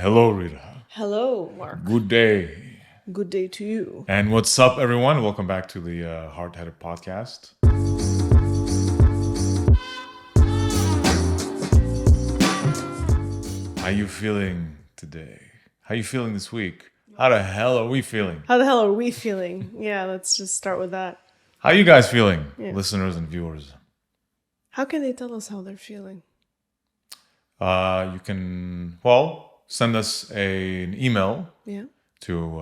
Hello, Rita. Hello, Mark. Good day. Good day to you. And what's up, everyone? Welcome back to the Hard Headed Podcast. How you feeling today? How you feeling this week? How the hell are we feeling? How the hell are we feeling? Yeah, let's just start with that. How you guys feeling, Yeah. listeners and viewers? How can they tell us how they're feeling? You can, send us an email Yeah. to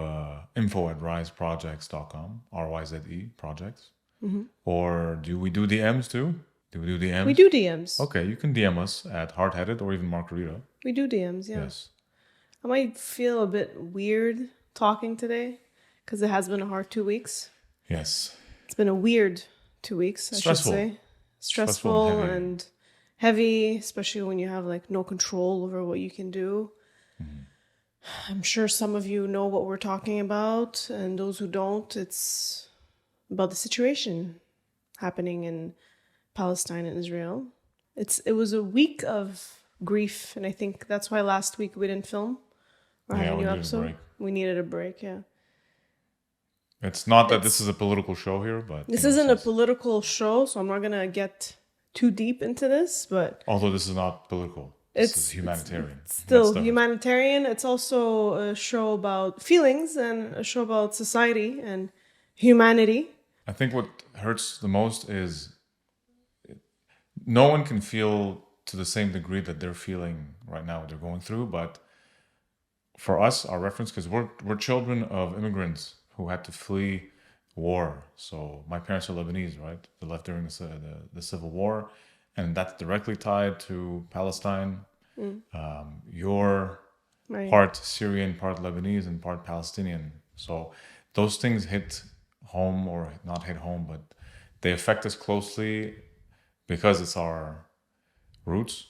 info@riseprojects.com, RYZE projects. Mm-hmm. Or do we do DMs too? Do we do DMs? We do DMs. Okay, you can DM us at Hardheaded or even Margarita. We do DMs, yeah. Yes. I might feel a bit weird talking today because it has been a hard 2 weeks. Yes. It's been a weird 2 weeks, I Stressful. should say. Stressful and heavy, especially when you have like no control over what you can do. Mm-hmm. I'm sure some of you know what we're talking about, and those who don't, it's about the situation happening in Palestine and Israel. It was a week of grief, and I think that's why last week we didn't film or have a new episode. We needed a break, yeah. It's not that this is a political show here, but this isn't a political show, so I'm not gonna get too deep into this, but although this is not political. This is humanitarian. It's still humanitarian. It's also a show about feelings and a show about society and humanity. I think what hurts the most is no one can feel to the same degree that they're feeling right now, what they're going through. But for us, our reference, because we're children of immigrants who had to flee war. So my parents are Lebanese, right? They left during the Civil War, and that's directly tied to Palestine. You're part Syrian, part Lebanese, and part Palestinian. So those things hit home, or not hit home, but they affect us closely because it's our roots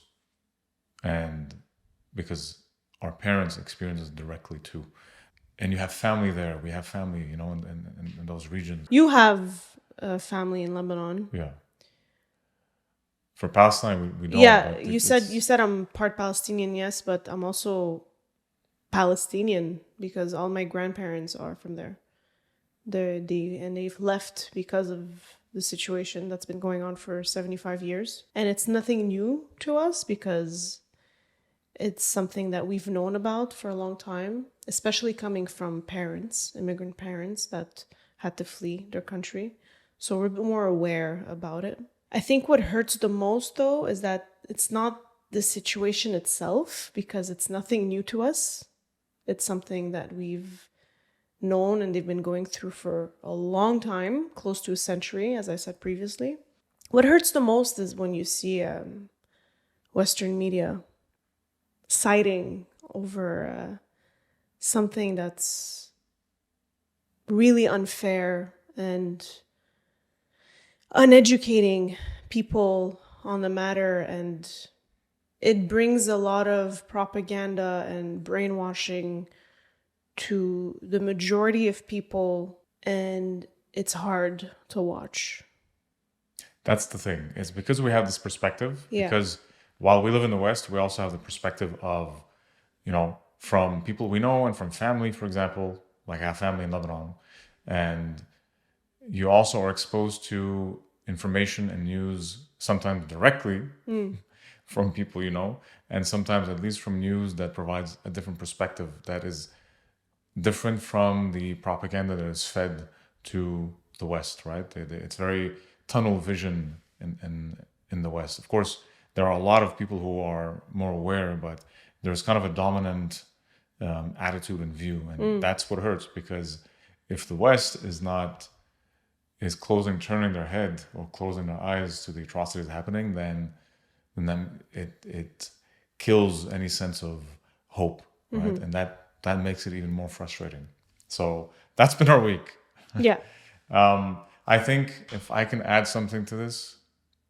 and because our parents experience it directly too. And you have family there. We have family, in those regions. You have a family in Lebanon. Yeah. For Palestine, we don't. Yeah, you said I'm part Palestinian, yes, but I'm also Palestinian because all my grandparents are from there. And they've left because of the situation that's been going on for 75 years. And it's nothing new to us because it's something that we've known about for a long time, especially coming from parents, immigrant parents that had to flee their country. So we're a bit more aware about it. I think what hurts the most, though, is that it's not the situation itself because it's nothing new to us. It's something that we've known and they've been going through for a long time, close to a century, as I said previously. What hurts the most is when you see Western media siding over something that's really unfair and uneducating people on the matter, and it brings a lot of propaganda and brainwashing to the majority of people, and it's hard to watch. That's the thing. It's because we have this perspective. Yeah. Because while we live in the West, we also have the perspective of, from people we know and from family, for example, like I have family in Lebanon. And you also are exposed to information and news sometimes directly from people you know, and sometimes at least from news that provides a different perspective that is different from the propaganda that is fed to the West, right? It's very tunnel vision in the West. Of course, there are a lot of people who are more aware, but there's kind of a dominant attitude and view, and that's what hurts, because if the West is turning their head or closing their eyes to the atrocities happening, then it kills any sense of hope, right? And that makes it even more frustrating. So that's been our week. Yeah. I think if I can add something to this,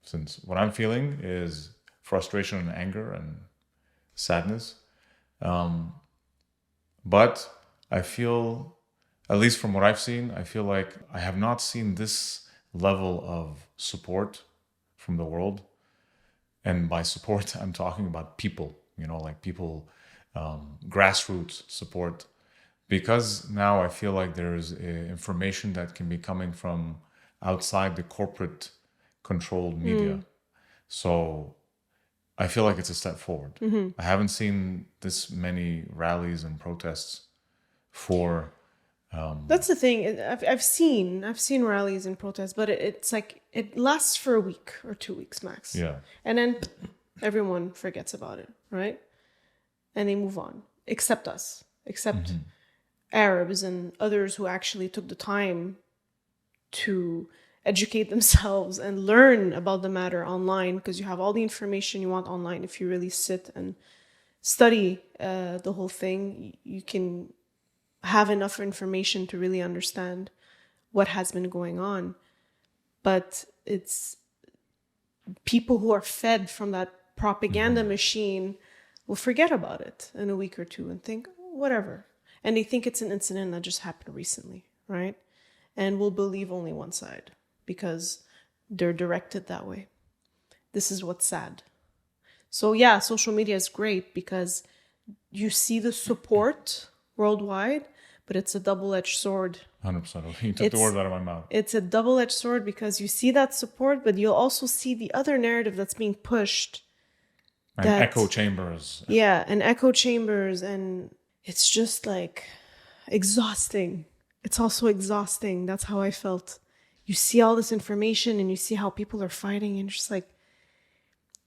since what I'm feeling is frustration and anger and sadness, but I feel, at least from what I've seen, I feel like I have not seen this level of support from the world. And by support, I'm talking about people, like people grassroots support, because now I feel like there's information that can be coming from outside the corporate controlled media. So I feel like it's a step forward. I haven't seen this many rallies and protests for. That's the thing. I've seen rallies and protests, but it's like it lasts for a week or 2 weeks max. Yeah. And then everyone forgets about it, right? And they move on, except us, except Arabs and others who actually took the time to educate themselves and learn about the matter online, because you have all the information you want online. If you really sit and study the whole thing, you can have enough information to really understand what has been going on. But it's people who are fed from that propaganda machine will forget about it in a week or two and think, whatever. And they think it's an incident that just happened recently, right? And will believe only one side because they're directed that way. This is what's sad. So yeah, social media is great because you see the support worldwide, but it's a double-edged sword. 100%. You took the words out of my mouth. It's a double-edged sword because you see that support, but you'll also see the other narrative that's being pushed. And echo chambers. Yeah, and echo chambers, and it's just like exhausting. It's also exhausting. That's how I felt. You see all this information and you see how people are fighting, and you're just like,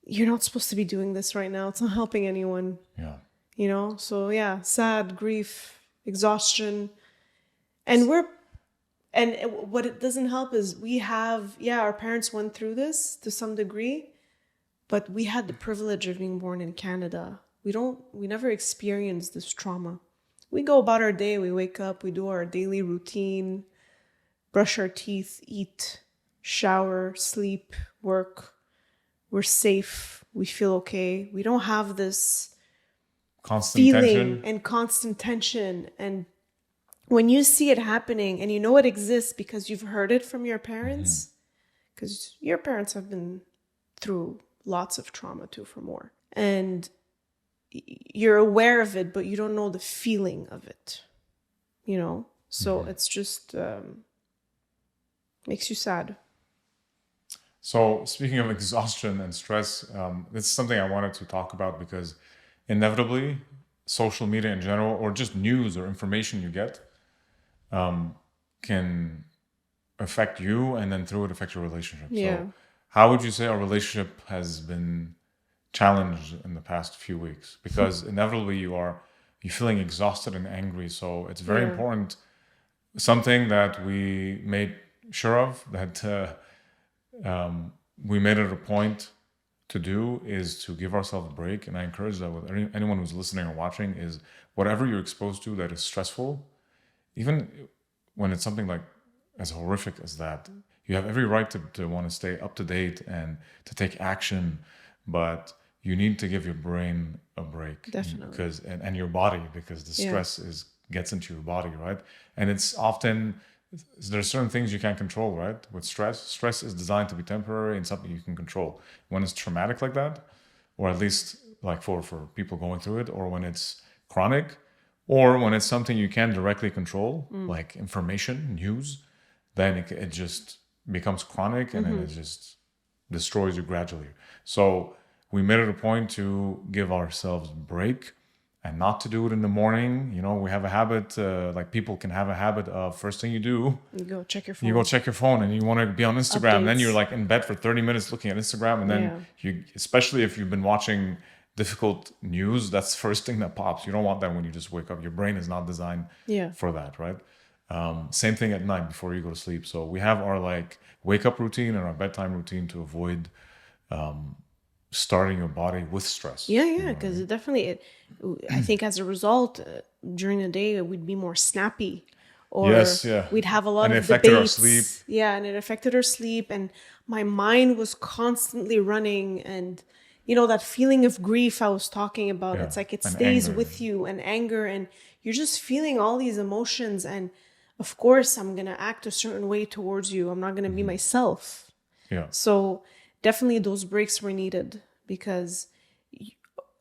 you're not supposed to be doing this right now. It's not helping anyone. Yeah. You know? So yeah, sad, grief, exhaustion. And what it doesn't help is we have, our parents went through this to some degree, but we had the privilege of being born in Canada. We never experienced this trauma. We go about our day, we wake up, we do our daily routine, brush our teeth, eat, shower, sleep, work. We're safe. We feel okay. We don't have this constant feeling tension. And constant tension. And when you see it happening and you know it exists because you've heard it from your parents, because your parents have been through lots of trauma too, for more. And you're aware of it, but you don't know the feeling of it, you know? So it's just makes you sad. So speaking of exhaustion and stress, this is something I wanted to talk about because inevitably social media in general, or just news or information you get, can affect you, and then through it affect your relationship. Yeah. So how would you say our relationship has been challenged in the past few weeks? Because inevitably you're feeling exhausted and angry. So it's very important. Something that we made sure of, that we made it a point to do, is to give ourselves a break. And I encourage that with anyone who's listening or watching, is whatever you're exposed to that is stressful, even when it's something like as horrific as that, you have every right to want to stay up to date and to take action, but you need to give your brain a break. Definitely. Because and your body, because the stress gets into your body, right? And it's often, there's certain things you can't control, right? With stress is designed to be temporary and something you can control. When it's traumatic like that, or at least like for people going through it, or when it's chronic, or when it's something you can directly control, like information, news, then it just becomes chronic, and then it just destroys you gradually. So we made it a point to give ourselves a break and not to do it in the morning. You know, we have a habit, like people can have a habit of first thing you do, you go check your phone. You go check your phone and you want to be on Instagram. And then Updates. you're like in bed for 30 minutes looking at Instagram. And then you, especially if you've been watching difficult news, that's the first thing that pops. You don't want that when you just wake up. Your brain is not designed for that, right? Same thing at night before you go to sleep. So we have our like wake up routine and our bedtime routine to avoid starting your body with stress. Because it definitely, I think as a result, during the day we'd be more snappy, or we'd have a lot of affected debates. our sleep. And it affected our sleep, and my mind was constantly running, and you know that feeling of grief I was talking about. It's like it stays with you, and anger, and you're just feeling all these emotions, and of course I'm gonna act a certain way towards you. I'm not gonna be myself. So definitely those breaks were needed, because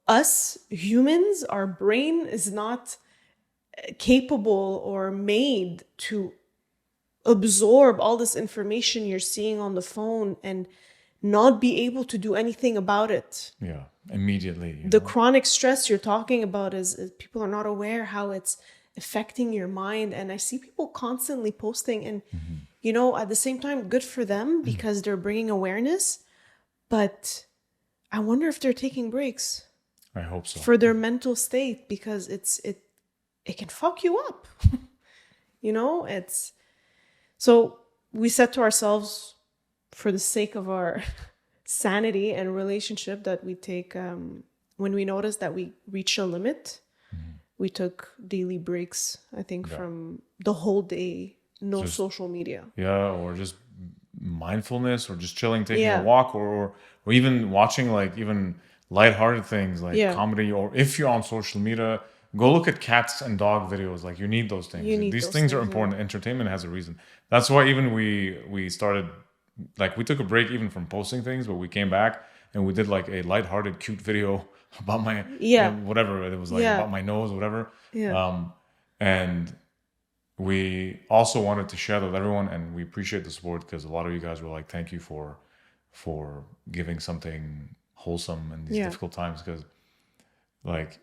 us humans, our brain is not capable or made to absorb all this information you're seeing on the phone and not be able to do anything about it. Yeah, immediately. The chronic stress you're talking about is people are not aware how it's affecting your mind. And I see people constantly posting, and at the same time, good for them because they're bringing awareness. But I wonder if they're taking breaks I hope so. for their mental state, because it can fuck you up. It's so we said to ourselves, for the sake of our sanity and relationship, that we take when we notice that we reach a limit, we took daily breaks, I think, from the whole day, Just- social media. Yeah, or just mindfulness, or just chilling, taking a walk, or even watching like even lighthearted things like comedy, or if you're on social media, go look at cats and dog videos. Like you need those things. These things are important. Entertainment has a reason. That's why even we started, like we took a break even from posting things, but we came back and we did like a lighthearted, cute video about my whatever it was, like about my nose, whatever. And we also wanted to share that with everyone, and we appreciate the support because a lot of you guys were like, thank you for giving something wholesome in these difficult times, because like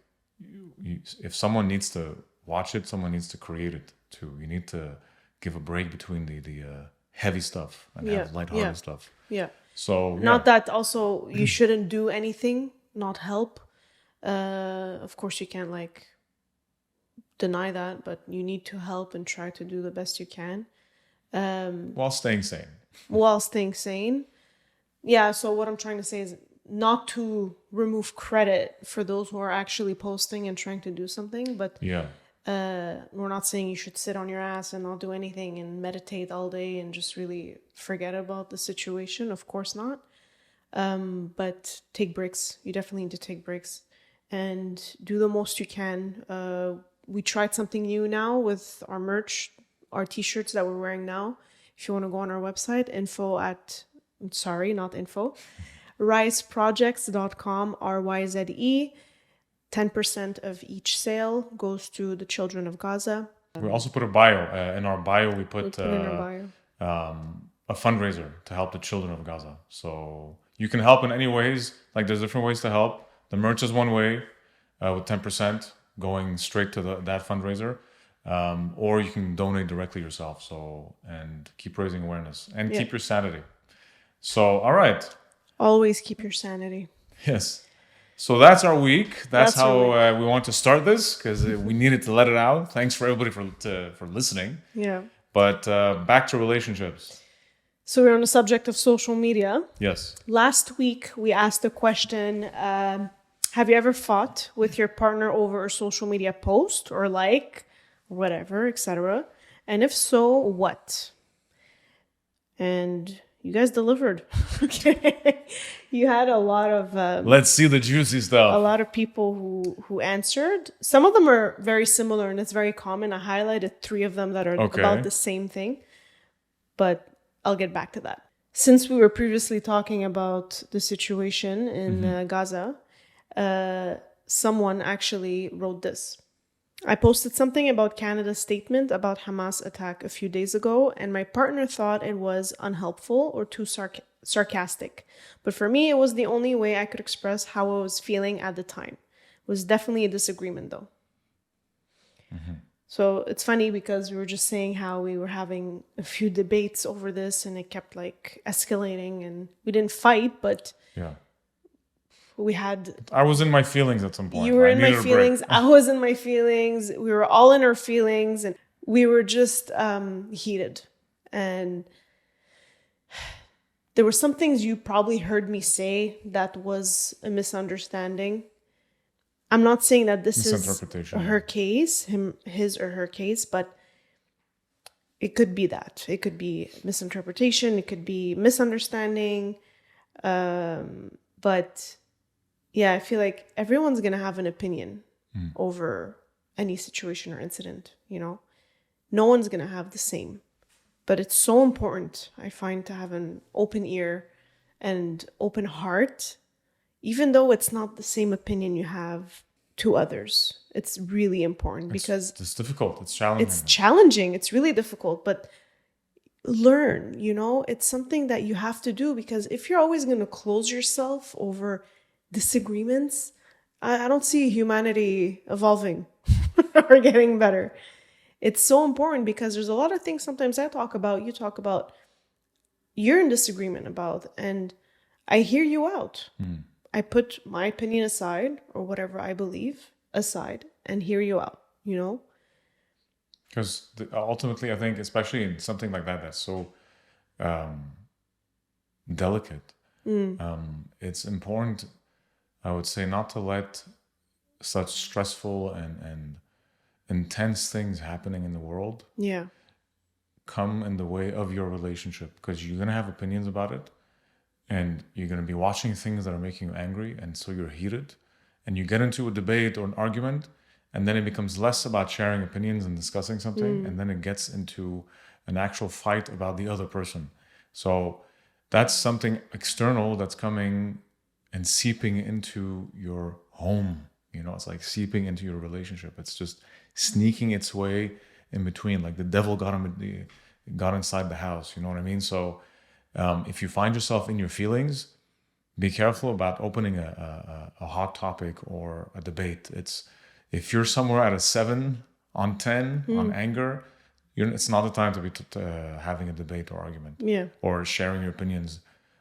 if someone needs to watch it, someone needs to create it too. You need to give a break between the heavy stuff and have lighthearted stuff. So not that also you shouldn't do anything, not help. Of course you can't like deny that, but you need to help and try to do the best you can while staying sane. So what I'm trying to say is not to remove credit for those who are actually posting and trying to do something, but we're not saying you should sit on your ass and not do anything and meditate all day and just really forget about the situation. Of course not. But take breaks. You definitely need to take breaks and do the most you can. We tried something new now with our merch, our t-shirts that we're wearing now. If you want to go on our website, riseprojects.com, RYZE. 10% of each sale goes to the children of Gaza. We also put a bio. In our bio, we put in our bio. A fundraiser to help the children of Gaza. So you can help in any ways. Like there's different ways to help. The merch is one way, with 10% going straight to that fundraiser. Or you can donate directly yourself. So, and keep raising awareness and keep your sanity. So, all right. Always keep your sanity. Yes. So that's our week. That's how we want to start this, because we needed to let it out. Thanks for everybody for listening. Yeah. But back to relationships. So we're on the subject of social media. Yes. Last week we asked the question, have you ever fought with your partner over a social media post or like, whatever, etc.? And if so, what? And you guys delivered. Okay. You had a lot of... let's see the juicy stuff. A lot of people who answered. Some of them are very similar and it's very common. I highlighted 3 of them that are about the same thing. But I'll get back to that. Since we were previously talking about the situation in Gaza, someone actually wrote this. I posted something about Canada's statement about Hamas attack a few days ago, and my partner thought it was unhelpful or too sarcastic. But for me, it was the only way I could express how I was feeling at the time. It was definitely a disagreement, though. So it's funny because we were just saying how we were having a few debates over this, and it kept like escalating, and we didn't fight, but we had... I was in my feelings at some point. You were in my feelings. I was in my feelings. We were all in our feelings, and we were just heated. And there were some things you probably heard me say that was a misunderstanding. I'm not saying that this is her case, his or her case, but it could be that. It could be misinterpretation. It could be misunderstanding. But yeah, I feel like everyone's going to have an opinion over any situation or incident, you know? No one's going to have the same. But it's so important, I find, to have an open ear and open heart, even though it's not the same opinion you have to others. It's really important because It's difficult. It's challenging. it's challenging. It's really difficult, but learn, it's something that you have to do, because if you're always going to close yourself over disagreements, I don't see humanity evolving or getting better. It's so important because there's a lot of things sometimes I talk about, you talk about, you're in disagreement about, and I hear you out. I put my opinion aside or whatever I believe aside and hear you out, Because ultimately, I think, especially in something like that, that's so delicate, it's important, I would say, not to let such stressful and intense things happening in the world Yeah. come in the way of your relationship, because you're going to have opinions about it, and you're going to be watching things that are making you angry, and so you're heated, and you get into a debate or an argument, and then it becomes less about sharing opinions and discussing something, and then it gets into an actual fight about the other person. So that's something external that's coming and seeping into your home. It's like seeping into your relationship. It's just sneaking its way in between, like the devil got inside the house. You know what I mean? So if you find yourself in your feelings, be careful about opening a hot topic or a debate. If you're somewhere at a 7 on 10 on anger, it's not the time to be having a debate or argument, Yeah. or sharing your opinions,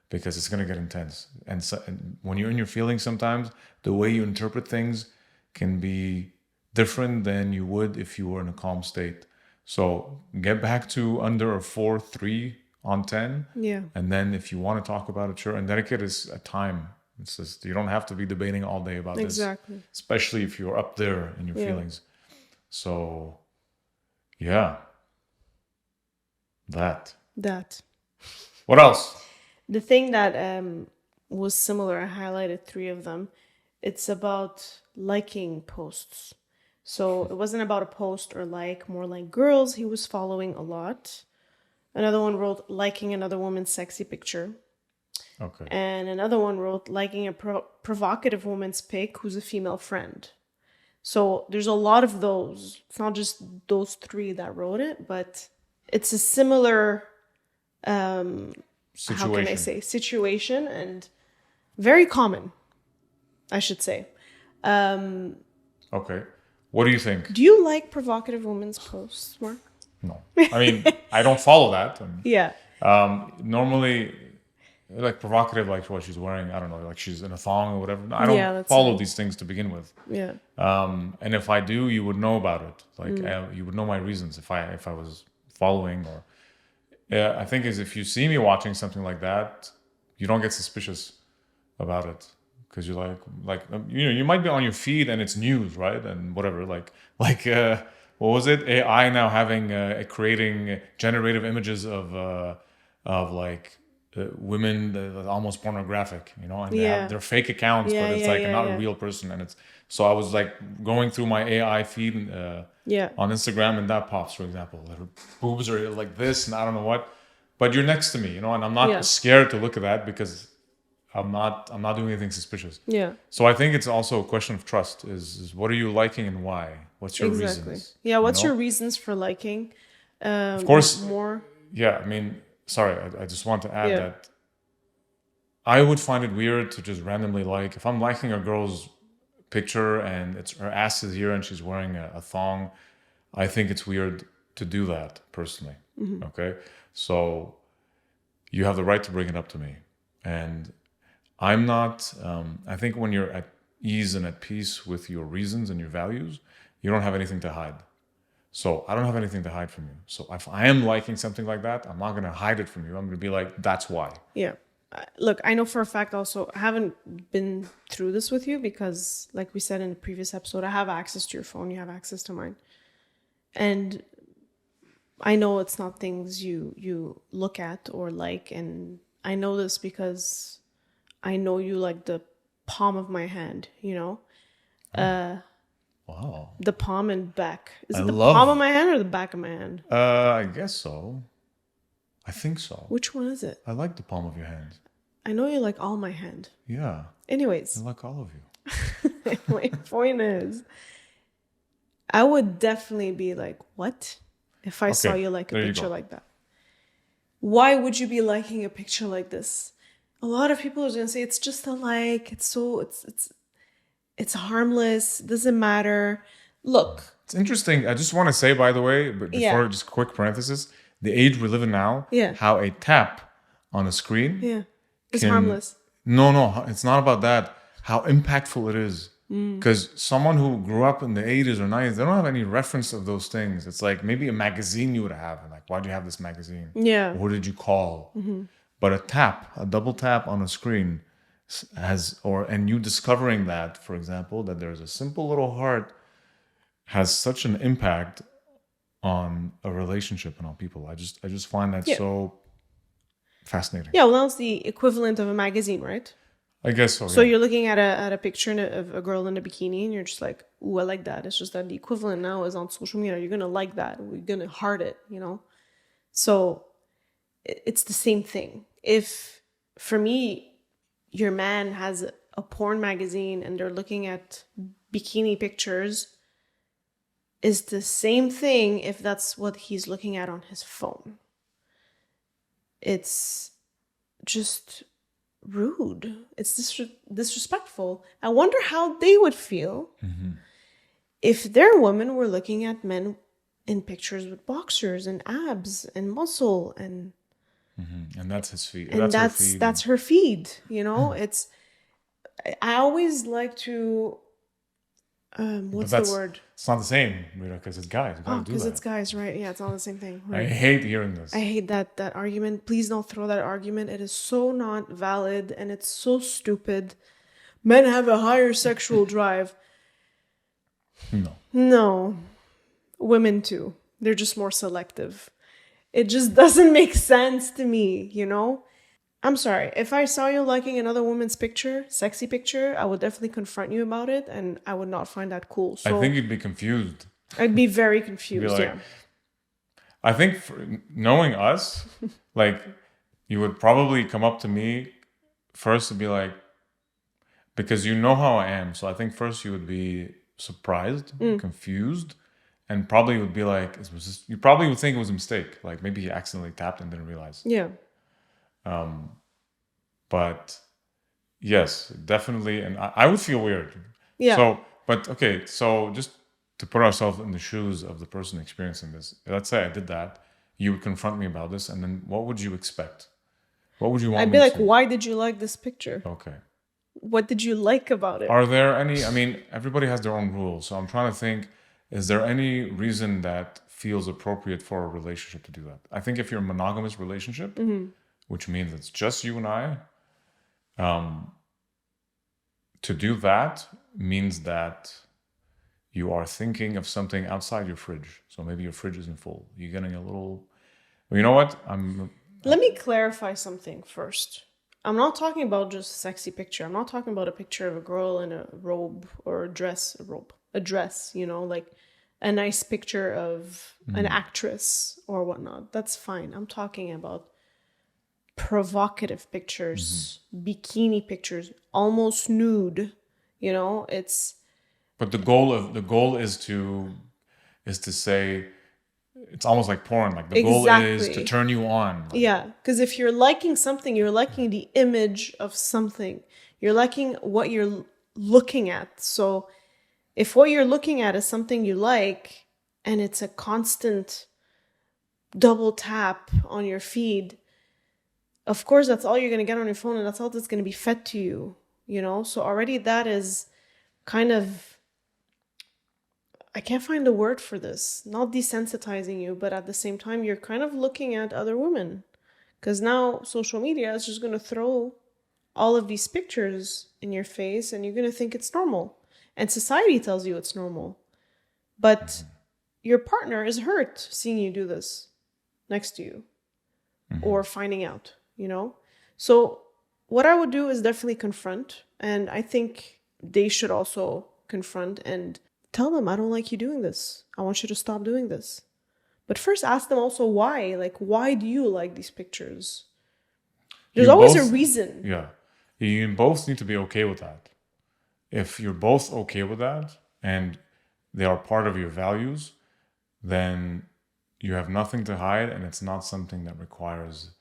because it's going to get intense. And when you're in your feelings, sometimes the way you interpret things can be different than you would if you were in a calm state. So get back to under a 4-3 on 10. Yeah. And then if you want to talk about it, sure. And dedicate a time. It's just, you don't have to be debating all day about Exactly. this, especially if you're up there in your Yeah. feelings. So, yeah. That. What else? The thing that was similar, I highlighted 3 of them. It's about liking posts. So it wasn't about a post or more like girls he was following a lot. Another one wrote liking another woman's sexy picture. Okay. And another one wrote liking a provocative woman's pic who's a female friend. So there's a lot of those. It's not just those 3 that wrote it, but it's a similar Situation. how can I say, situation, and very common, I should say. Okay. What do you think? Do you like provocative women's posts, Mark? No. I mean, I don't follow that. Yeah. Normally, like provocative, like what she's wearing, I don't know, like she's in a thong or whatever. I Yeah, don't that's follow right. these things to begin with. Yeah. And if I do, you would know about it. Like you would know my reasons if I was following, or I think is if you see me watching something like that, you don't get suspicious about it, because you're like you might be on your feed and it's news, right? And whatever, like what was it? AI now having creating generative images of like women that are almost pornographic, and they Yeah. have their fake accounts, Yeah, but it's yeah, like yeah, not yeah. a real person, and it's so I was like going through my AI feed Yeah. on Instagram, and that pops, for example, her boobs are like this, and I don't know what, but you're next to me, and I'm not Yeah. scared to look at that, because I'm not doing anything suspicious. Yeah. So I think it's also a question of trust. Is what are you liking and why? What's your Exactly. reasons? Yeah. What's know? your reasons for liking? Of course, More. yeah. I mean, sorry, I just want to add Yeah. that I would find it weird to just randomly like, if I'm liking a girl's picture and it's her ass is here and she's wearing a thong, I think it's weird to do that personally. Okay, so you have the right to bring it up to me, and I'm not. I think when you're at ease and at peace with your reasons and your values, you don't have anything to hide. So I don't have anything to hide from you. So if I am liking something like that, I'm not going to hide it from you. I'm going to be like, that's why. Yeah. Look, I know for a fact also, I haven't been through this with you because, like we said in the previous episode, I have access to your phone, you have access to mine. And I know it's not things you look at or like, and I know this because I know you like the palm of my hand, Wow. the palm and back. Is I it the love- palm of my hand or the back of my hand? I guess so. I think so. Which one is it? I like the palm of your hand. I know you like all my hand. Yeah, I Anyways, like all of you. my point is, I would definitely be like, what? If I saw Okay, you like a there you picture go. like that. Why would you be liking a picture like this? A lot of people are gonna say it's just a like, it's harmless, doesn't matter. Look, It's interesting. I just want to say, by the way, but before yeah, just quick parenthesis, the age we live in now, yeah, how a tap on a screen yeah. It's can harmless. no, it's not about that. How impactful it is. Because someone who grew up in the 80s or 90s, they don't have any reference of those things. It's like maybe a magazine you would have. And like, why do you have this magazine? Yeah. Or who did you call? But a tap, a double tap on a screen and you discovering that, for example, that there's a simple little heart has such an impact on a relationship and on people. I just find that Yeah. so fascinating. Yeah, well, now it's the equivalent of a magazine, right? I guess so. So Yeah. you're looking at a picture of a girl in a bikini, and you're just like, "Ooh, I like that." It's just that the equivalent now is on social media. You're gonna like that. We're gonna heart it, you know. So it's the same thing. If for me, your man has a porn magazine and they're looking at bikini pictures, is the same thing if that's what he's looking at on his phone. It's just rude. It's disrespectful. I wonder how they would feel if their women were looking at men in pictures with boxers and abs and muscle And that's his feed. and That's her feed. that's her feed. You know, it's. I always like to. What's the word? It's not the same, because it's guys. You Oh, gotta do because that. it's guys, right? Yeah, it's all the same thing. I Right. hate hearing this. I hate that argument. Please don't throw that argument. It is so not valid and it's so stupid. Men have a higher sexual drive. No. No, women too. They're just more selective. It just doesn't make sense to me, you know? I'm sorry. If I saw you liking another woman's picture, sexy picture, I would definitely confront you about it and I would not find that cool. So I think you'd be confused. I'd be very You'd confused. be like, Yeah. I think knowing us, like, you would probably come up to me first to be like, because you know how I am. So I think first you would be surprised, confused, and probably would be like, you probably would think it was a mistake. Like maybe he accidentally tapped and didn't realize. Yeah. But yes, definitely. And I would feel weird. Yeah. So, but okay. So just to put ourselves in the shoes of the person experiencing this, let's say I did that. You would confront me about this, and then what would you expect? What would you want I'd me be like, to? why did you like this picture? Okay. What did you like about it? Are there any? I mean, everybody has their own rules. So I'm trying to think: is there any reason that feels appropriate for a relationship to do that? I think if you're a monogamous relationship, which means it's just you and I, to do that means that you are thinking of something outside your fridge. So maybe your fridge isn't full. You're getting a little. Well, you know what? Let me clarify something first. I'm not talking about just a sexy picture. I'm not talking about a picture of a girl in a robe or a dress, a dress, you know, like a nice picture of an actress or whatnot. That's fine. I'm talking about provocative pictures, bikini pictures, almost nude, you know, it's But the goal is to say it's almost like porn. Like the goal is to Exactly. turn you on. Like, yeah, because if you're liking something, you're liking the image of something. You're liking what you're looking at. So if what you're looking at is something you like and it's a constant double tap on your feed, of course that's all you're going to get on your phone and that's all that's going to be fed to you, you know? So already that is kind of, I can't find a word for this, not desensitizing you, but at the same time, you're kind of looking at other women. Because now social media is just going to throw all of these pictures in your face and you're going to think it's normal. And society tells you it's normal. But your partner is hurt seeing you do this next to you or finding out, you know? So what I would do is definitely confront. And I think they should also confront and tell them, I don't like you doing this. I want you to stop doing this. But first ask them also why. Like, why do you like these pictures? There's You always a both- reason. Yeah. You both need to be okay with that. If you're both okay with that and they are part of your values, then you have nothing to hide and it's not something that requires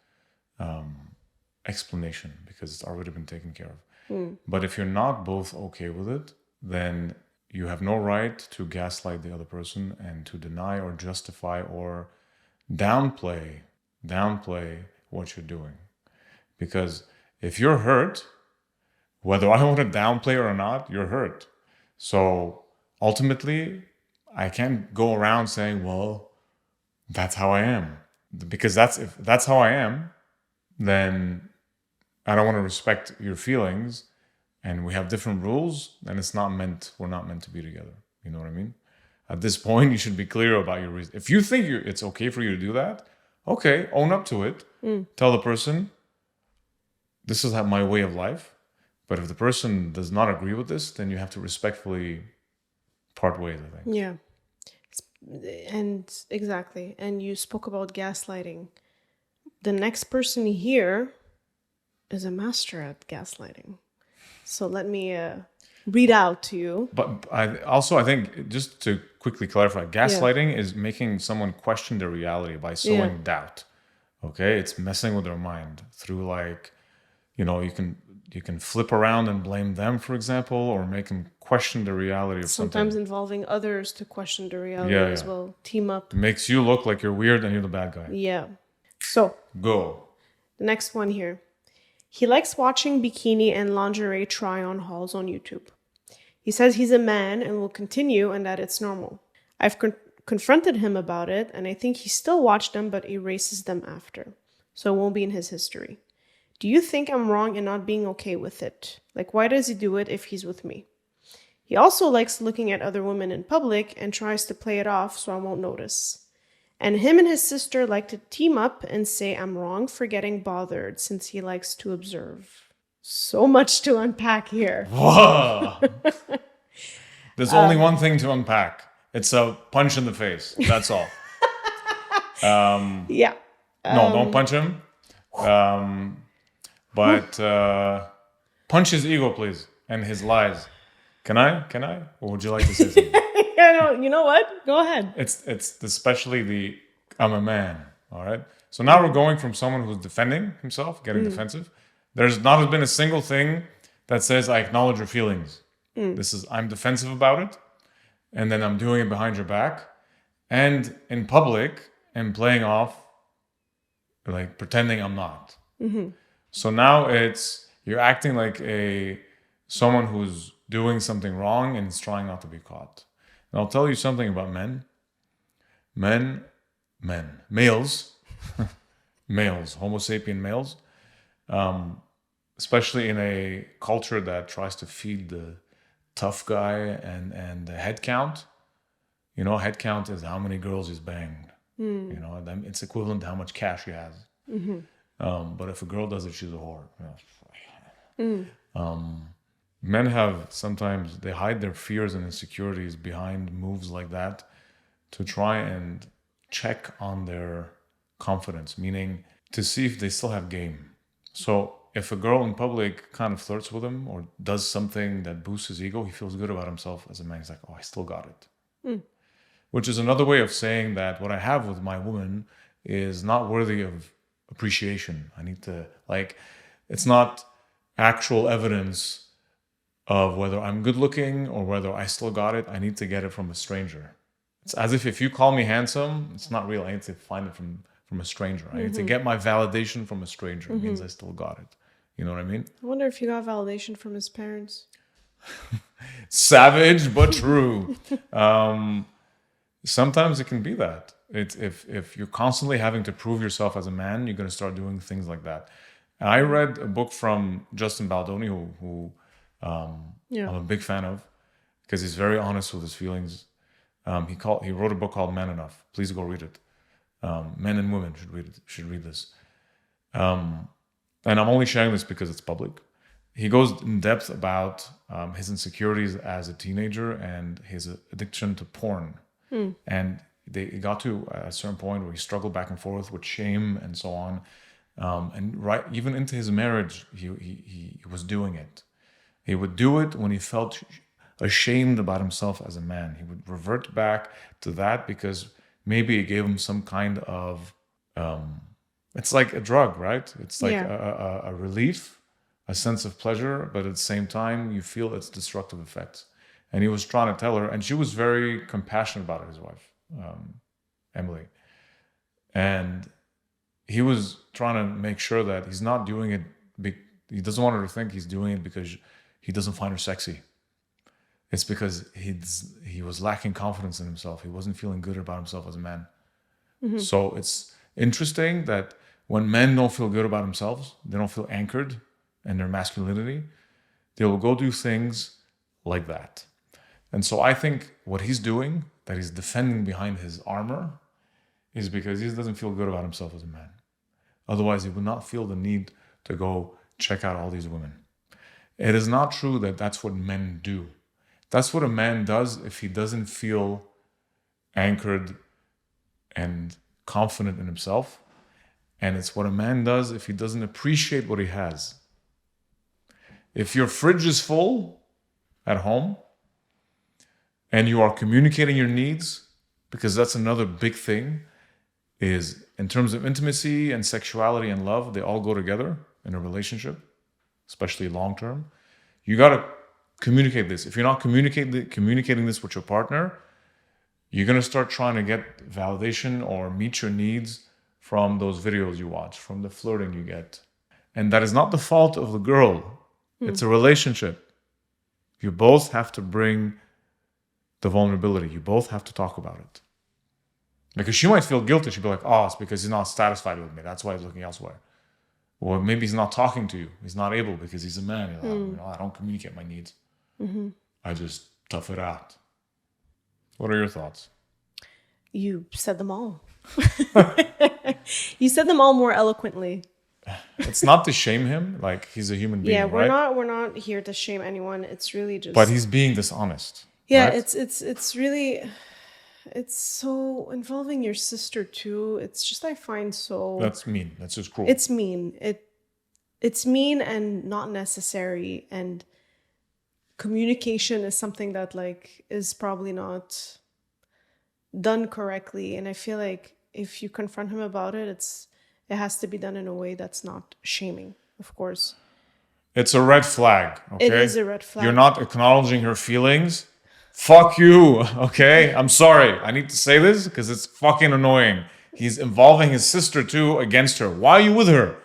explanation because it's already been taken care of. But if you're not both okay with it, then you have no right to gaslight the other person and to deny or justify or downplay what you're doing. Because if you're hurt, whether I want to downplay or not, you're hurt. So ultimately, I can't go around saying, well, that's how I am. Because if that's how I am, then I don't want to respect your feelings and we have different rules, then we're not meant to be together. You know what I mean? At this point, you should be clear about your reason. If you think it's okay for you to do that, okay, own up to it. Tell the person, this is my way of life. But if the person does not agree with this, then you have to respectfully part ways, I think. Yeah. And exactly. And you spoke about gaslighting. The next person here is a master at gaslighting. So let me read out to you. But I think, just to quickly clarify, gaslighting is making someone question their reality by sowing doubt. Okay? It's messing with their mind through you can flip around and blame them, for example, or make them question the reality of Sometimes something. involving others to question the reality Yeah, as yeah. well. Team up. It makes you look like you're weird and you're the bad guy. Yeah. So Go. the next one here. He likes watching bikini and lingerie try-on hauls on YouTube. He says he's a man and will continue and that it's normal. I've confronted him about it and I think he still watched them but erases them after. So it won't be in his history. Do you think I'm wrong in not being okay with it? Like, why does he do it if he's with me? He also likes looking at other women in public and tries to play it off so I won't notice. And him and his sister like to team up and say I'm wrong for getting bothered since he likes to observe. So much to unpack here. Whoa. There's only one thing to unpack. It's a punch in the face. That's all. Yeah. No, don't punch him. But punch his ego, please, and his lies. Can I? Or would you like to say something? You know what? Go ahead. It's especially I'm a man. All right. So now we're going from someone who's defending himself, getting defensive. There's not been a single thing that says I acknowledge your feelings. I'm defensive about it, and then I'm doing it behind your back, and in public, and playing off, like pretending I'm not. So now you're acting like someone who's doing something wrong and is trying not to be caught. And I'll tell you something about men. Males, Homo sapien males, especially in a culture that tries to feed the tough guy and the head count. Head count is how many girls he's banged. It's equivalent to how much cash he has. But if a girl does it, she's a whore. Men sometimes they hide their fears and insecurities behind moves like that to try and check on their confidence, meaning to see if they still have game. So if a girl in public kind of flirts with him or does something that boosts his ego, he feels good about himself as a man. He's like, oh, I still got it. Which is another way of saying that what I have with my woman is not worthy of appreciation. I need to, it's not actual evidence of whether I'm good looking or whether I still got it. I need to get it from a stranger. It's as if you call me handsome, it's not real. I need to find it from a stranger. I need to get my validation from a stranger. It means I still got it. You know what I mean? I wonder if he got validation from his parents. Savage, but true. Sometimes it can be that. It's if you're constantly having to prove yourself as a man, you're going to start doing things like that. I read a book from Justin Baldoni, who I'm a big fan of, because he's very honest with his feelings. He wrote a book called Man Enough. Please go read it. Men and women should read this. And I'm only sharing this because it's public. He goes in depth about his insecurities as a teenager and his addiction to porn. And he got to a certain point where he struggled back and forth with shame and so on. And right, even into his marriage, he was doing it. He would do it when he felt ashamed about himself as a man. He would revert back to that because maybe it gave him some kind of, it's like a drug, right? It's like a relief, a sense of pleasure, but at the same time, you feel its destructive effects. And he was trying to tell her, and she was very compassionate about it, his wife, Emily. And he was trying to make sure that he's not doing it. He doesn't want her to think he's doing it because he doesn't find her sexy. It's because he was lacking confidence in himself. He wasn't feeling good about himself as a man. Mm-hmm. So it's interesting that when men don't feel good about themselves, they don't feel anchored in their masculinity, they will go do things like that. And so I think what he's doing, that he's defending behind his armor, is because he doesn't feel good about himself as a man. Otherwise, he would not feel the need to go check out all these women. It is not true that that's what men do. That's what a man does if he doesn't feel anchored and confident in himself. And it's what a man does if he doesn't appreciate what he has. If your fridge is full at home and you are communicating your needs, because that's another big thing, is in terms of intimacy and sexuality and love, they all go together in a relationship, especially long term. You got to communicate this. If you're not communicating this with your partner, you're going to start trying to get validation or meet your needs from those videos you watch, from the flirting you get. And that is not the fault of the girl. It's a relationship. You both have to bring the vulnerability. You both have to talk about it. Because she might feel guilty. She'd be like, oh, it's because he's not satisfied with me. That's why he's looking elsewhere. Or maybe he's not talking to you. He's not able because he's a man. I don't communicate my needs. Mm-hmm. I just tough it out. What are your thoughts? You said them all. You said them all more eloquently. It's not to shame him. Like, he's a human being, we're not here to shame anyone. It's really just... But he's being dishonest. Yeah, right? It's really... It's so involving your sister too. It's just, I find so... That's mean. That's just cruel. It's mean. It's mean and not necessary. And communication is something that like is probably not done correctly. And I feel like if you confront him about it, it has to be done in a way that's not shaming, of course. It's a red flag, okay? It is a red flag. You're not acknowledging her feelings. Fuck you, okay? I'm sorry. I need to say this because it's fucking annoying. He's involving his sister too against her. Why are you with her?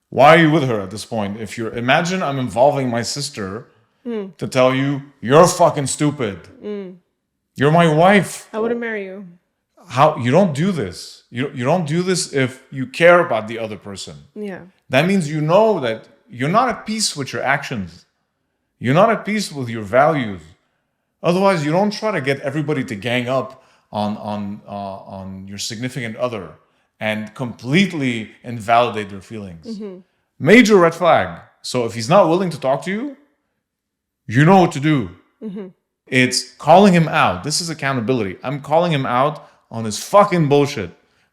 Why are you with her at this point? Imagine I'm involving my sister to tell you, you're fucking stupid. You're my wife. I wouldn't marry you. How? You don't do this. You don't do this if you care about the other person. Yeah. That means you know that you're not at peace with your actions. You're not at peace with your values. Otherwise, you don't try to get everybody to gang up on your significant other and completely invalidate their feelings. Mm-hmm. Major red flag. So if he's not willing to talk to you, you know what to do. Mm-hmm. It's calling him out. This is accountability. I'm calling him out on his fucking bullshit.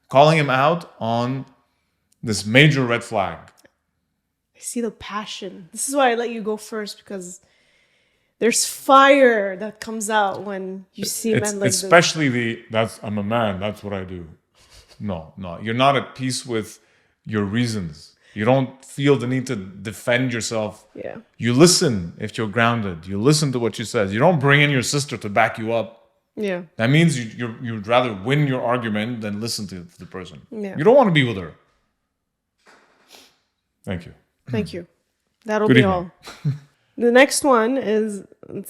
Calling him out on this major red flag. I see the passion. This is why I let you go first, because there's fire that comes out when you see men like this. Especially I'm a man, that's what I do. No. You're not at peace with your reasons. You don't feel the need to defend yourself. Yeah. You listen if you're grounded. You listen to what she says. You don't bring in your sister to back you up. Yeah. That means you'd rather win your argument than listen to the person. Yeah. You don't want to be with her. Thank you. Thank you. That'll Good be evening. all. The next one is,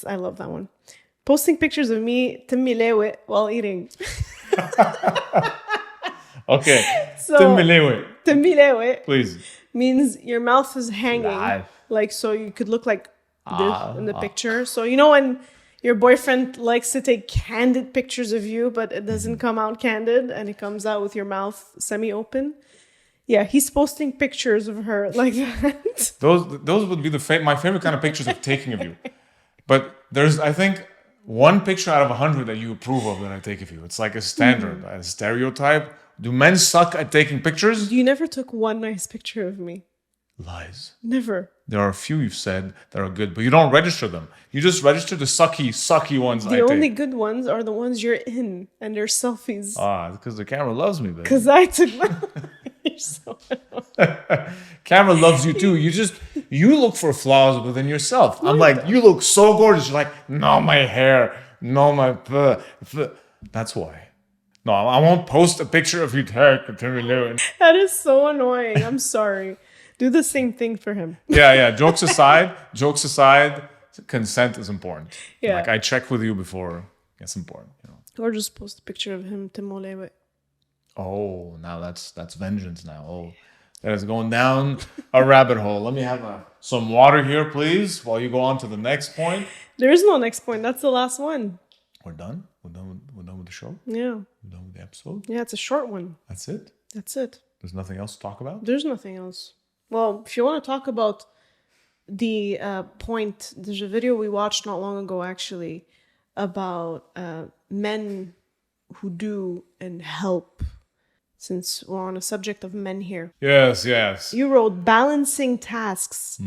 I love that one. Posting pictures of me timilewe while eating. Okay. So, timilewe please. Means your mouth is hanging. Like, so you could look like this in the picture. So, you know when your boyfriend likes to take candid pictures of you, but it doesn't come out candid and it comes out with your mouth semi-open? Yeah, he's posting pictures of her like that. Those would be my favorite kind of pictures of taking of you. But I think one picture out of 100 that you approve of that I take of you. It's like a standard, a stereotype. Do men suck at taking pictures? You never took one nice picture of me. Lies. Never. There are a few you've said that are good, but you don't register them. You just register the sucky ones The I only take. good ones are the ones you're in, and they're selfies. Because the camera loves me, baby. Because I took them. You're so Camera loves you too. You look for flaws within yourself. I'm like, you look so gorgeous. You're like, no, my hair, no, my. That's why. No, I won't post a picture of your hair. That is so annoying. I'm sorry. Do the same thing for him. Yeah. Jokes aside, consent is important. Yeah. Like I check with you before. It's important, you know. Or just post a picture of him, Timolewe. Oh, now that's vengeance now. Oh, that is going down a rabbit hole. Let me have some water here, please, while you go on to the next point. There is no next point. That's the last one. We're done. We're done with the show. Yeah. We're done with the episode. Yeah, it's a short one. That's it. That's it. There's nothing else to talk about. There's nothing else. Well, if you want to talk about the point, there's a video we watched not long ago, actually, about men who do and help, since we're on a subject of men here. Yes. You wrote balancing tasks.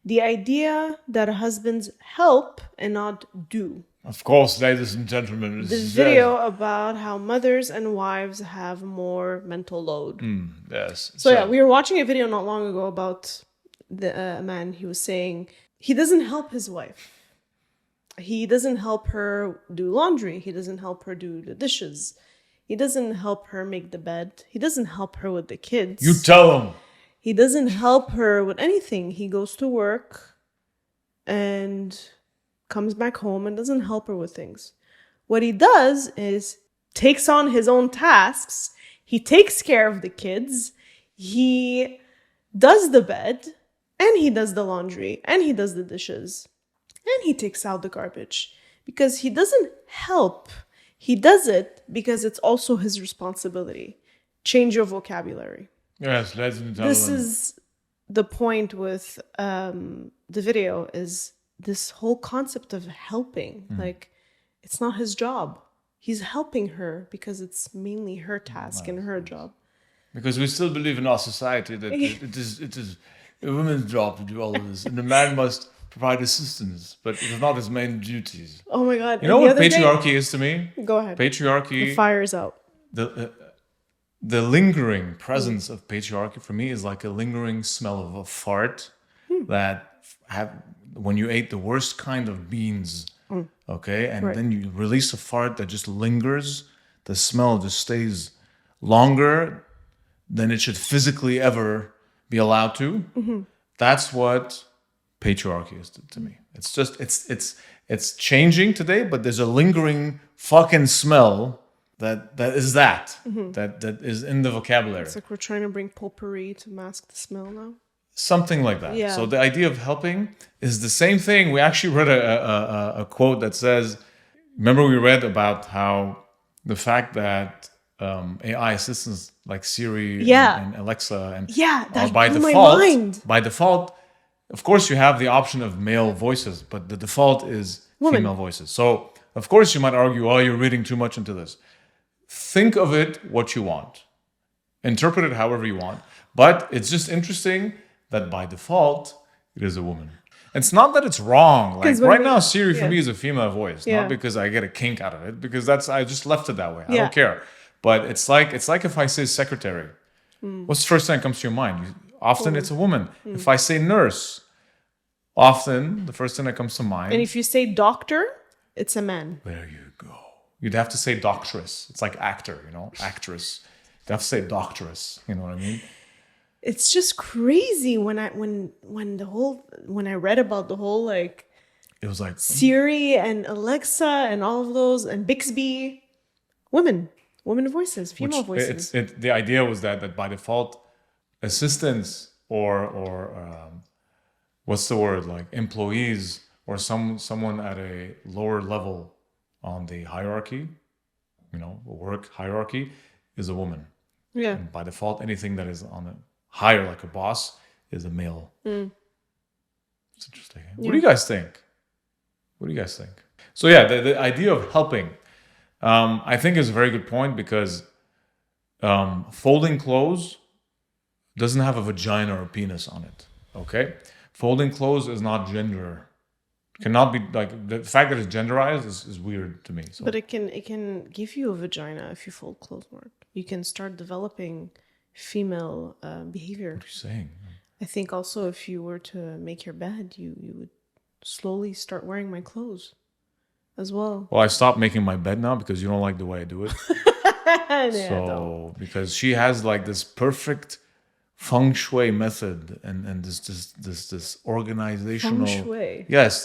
The idea that husbands help and not do. Of course, ladies and gentlemen. This video about how mothers and wives have more mental load. Yes. So yeah, we were watching a video not long ago about the man. He was saying he doesn't help his wife. He doesn't help her do laundry. He doesn't help her do the dishes. He doesn't help her make the bed. He doesn't help her with the kids. You tell him. He doesn't help her with anything. He goes to work and comes back home and doesn't help her with things. What he does is takes on his own tasks. He takes care of the kids. He does the bed, and he does the laundry, and he does the dishes, and he takes out the garbage. Because he doesn't help. He does it because it's also his responsibility. Change your vocabulary. Yes, ladies and gentlemen. This is the point with the video, is this whole concept of helping. Like, it's not his job. He's helping her because it's mainly her task and her job. Because we still believe in our society that it is a woman's job to do all of this, and the man must provide assistance, but it is not his main duties. Oh my God. You know what patriarchy is to me? Go ahead. Patriarchy. The fire's out. The lingering presence of patriarchy for me is like a lingering smell of a fart that when you ate the worst kind of beans, okay, and then you release a fart that just lingers, the smell just stays longer than it should physically ever be allowed to. That's what patriarchy is to me. It's just it's changing today, but there's a lingering fucking smell that is that is in the vocabulary. It's like we're trying to bring potpourri to mask the smell now. Something like that. Yeah. So the idea of helping is the same thing. We actually read a quote that says, remember we read about how the fact that AI assistants like Siri and Alexa and that by blew default, my mind. by default, of course you have the option of male voices, but the default is female voices. So of course you might argue, oh, you're reading too much into this. Think of it what you want. Interpret it however you want. But it's just interesting that by default, it is a woman. It's not that it's wrong. Like right now, Siri for me is a female voice. Not because I get a kink out of it, because I just left it that way. I don't care. But it's like if I say secretary, what's the first thing that comes to your mind? Often it's a woman. If I say nurse, often the first thing that comes to mind. And if you say doctor, it's a man. There you go. You'd have to say doctress. It's like actor, actress. You'd have to say doctress. You know what I mean? It's just crazy when I read about the whole like it was like Siri and Alexa and all of those and Bixby, women voices, female voices. The idea was that by default, assistants or what's the word, like employees or someone at a lower level on the hierarchy, work hierarchy, is a woman. Yeah. And by default, anything that is on a higher, like a boss, is a male. It's interesting. What do you guys think? What do you guys think? So yeah, the idea of helping, I think is a very good point because folding clothes doesn't have a vagina or a penis on it. Okay, folding clothes is not gender. Cannot be like the fact that it's genderized is weird to me. So But it can give you a vagina if you fold clothes more. You can start developing female behavior. what are you saying? I think also if you were to make your bed, you would slowly start wearing my clothes as well. Well, I stopped making my bed now because you don't like the way I do it. Yeah, So because she has like this perfect feng shui method and this organizational Feng shui. yes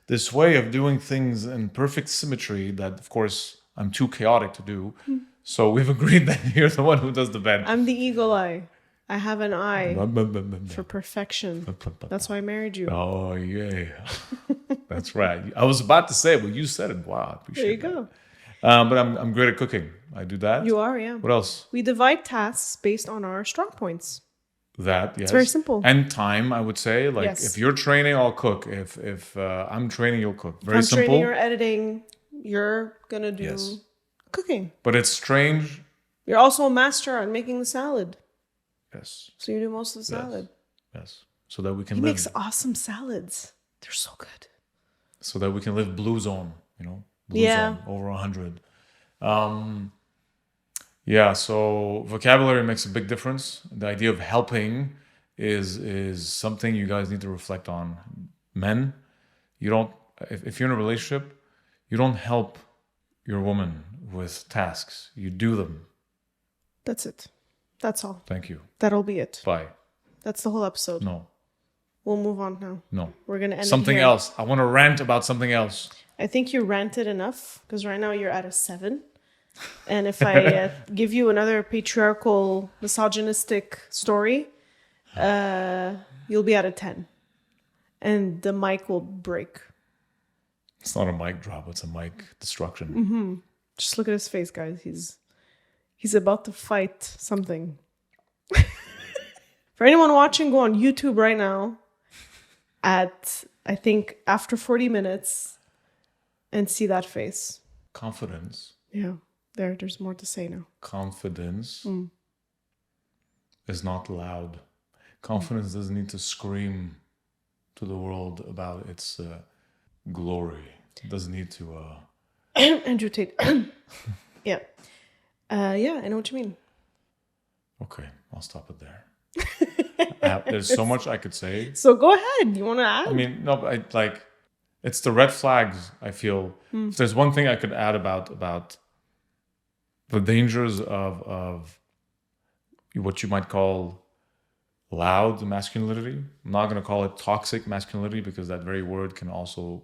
this way of doing things in perfect symmetry that of course I'm too chaotic to do. So we've agreed that you're the one who does the bed. I'm the eagle eye. I have an eye for perfection. That's why I married you. Oh yeah, that's right. I was about to say, but you said it. Wow, I appreciate There you that. go. But I'm great at cooking. I do that. You are, yeah. What else? We divide tasks based on our strong points. That yes. It's very simple. And time, I would say. Like Yes. if you're training, I'll cook. If I'm training, you'll cook. Very I'm simple. training or editing. You're gonna do Yes. cooking. But it's strange. You're also a master on making the salad. Yes. So you do most of the Yes. salad. Yes. So that we can He live. makes awesome salads. They're so good. So that we can live blue zone. Blue Yeah. zone over 100. Yeah. So vocabulary makes a big difference. The idea of helping is something you guys need to reflect on. Men, you don't. If you're in a relationship, you don't help your woman with tasks. You do them. That's it. That's all. Thank you. That'll be it. Bye. That's the whole episode. No. We'll move on now. No. We're gonna end it Something here. else. I want to rant about something else. I think you ranted enough because right now you're at a 7. And if I give you another patriarchal, misogynistic story, you'll be at a 10. And the mic will break. It's not a mic drop. It's a mic destruction. Just look at his face, guys. He's about to fight something. For anyone watching, go on YouTube right now at, I think, after 40 minutes and see that face. Confidence. Yeah, there's more to say now. Confidence is not loud. Confidence doesn't need to scream to the world about its glory. It doesn't need to. Andrew Tate. Yeah. Yeah, I know what you mean. Okay, I'll stop it there. There's so much I could say. So go ahead. You want to add? I mean, no, but it's the red flags. I feel if there's one thing I could add about the dangers of what you might call loud masculinity. I'm not going to call it toxic masculinity because that very word can also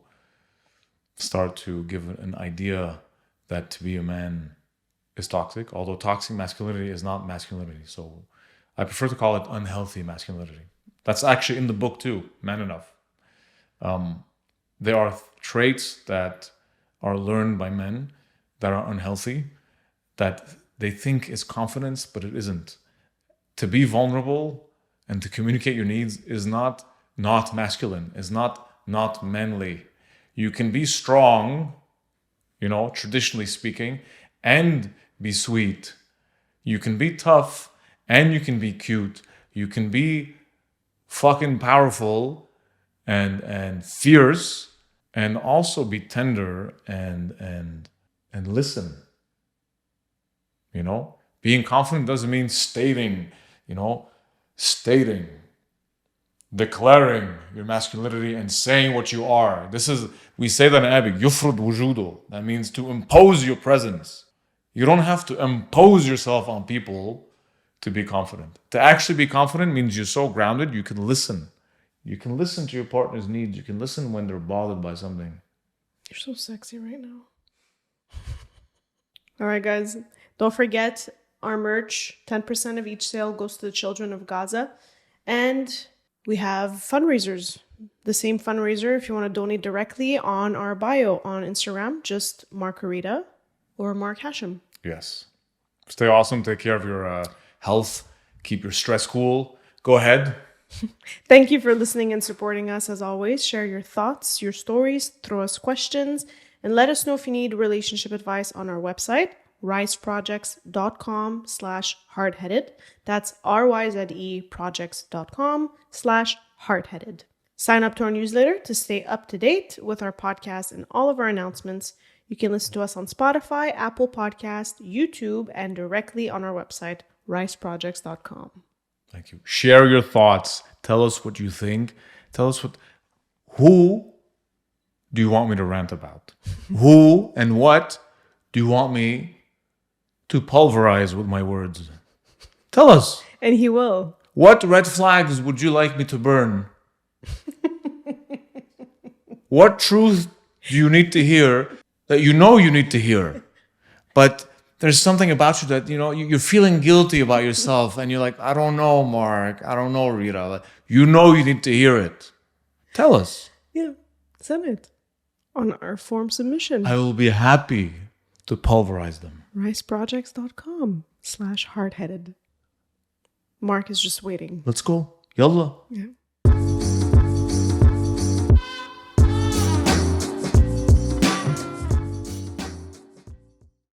start to give an idea that to be a man is toxic, although toxic masculinity is not masculinity. So I prefer to call it unhealthy masculinity. That's actually in the book too, Man Enough. There are traits that are learned by men that are unhealthy, that they think is confidence, but it isn't. To be vulnerable and to communicate your needs is not masculine, is not manly. You can be strong, traditionally speaking, and be sweet. You can be tough and you can be cute. You can be fucking powerful and fierce and also be tender and listen. Being confident doesn't mean stating, declaring your masculinity and saying what you are. We say that in Arabic, yufrud wujudo. That means to impose your presence. You don't have to impose yourself on people to be confident. To actually be confident means you're so grounded, you can listen. You can listen to your partner's needs. You can listen when they're bothered by something. You're so sexy right now. All right, guys. Don't forget our merch. 10% of each sale goes to the children of Gaza. And we have fundraisers. The same fundraiser, if you want to donate directly, on our bio on Instagram, just Margarita or Mark Hashem. Yes. Stay awesome. Take care of your health. Keep your stress cool. Go ahead. Thank you for listening and supporting us. As always, share your thoughts, your stories, throw us questions, and let us know if you need relationship advice on our website, riseprojects.com/hardheaded. That's RYZE projects.com/hardheaded. Sign up to our newsletter to stay up to date with our podcast and all of our announcements. You can listen to us on Spotify, Apple Podcast, YouTube, and directly on our website, riseprojects.com. Thank you. Share your thoughts. Tell us what you think. Tell us who do you want me to rant about? Who and what do you want me to pulverize with my words? Tell us. And he will. What red flags would you like me to burn? What truth do you need to hear that you know you need to hear? But there's something about you that, you're feeling guilty about yourself and you're like, I don't know, Mark. I don't know, Rita. You know you need to hear it. Tell us. Yeah, send it on our form submission. I will be happy to pulverize them. riseprojects.com/hardheaded. Mark is just waiting. Let's go. Yalla. Yeah.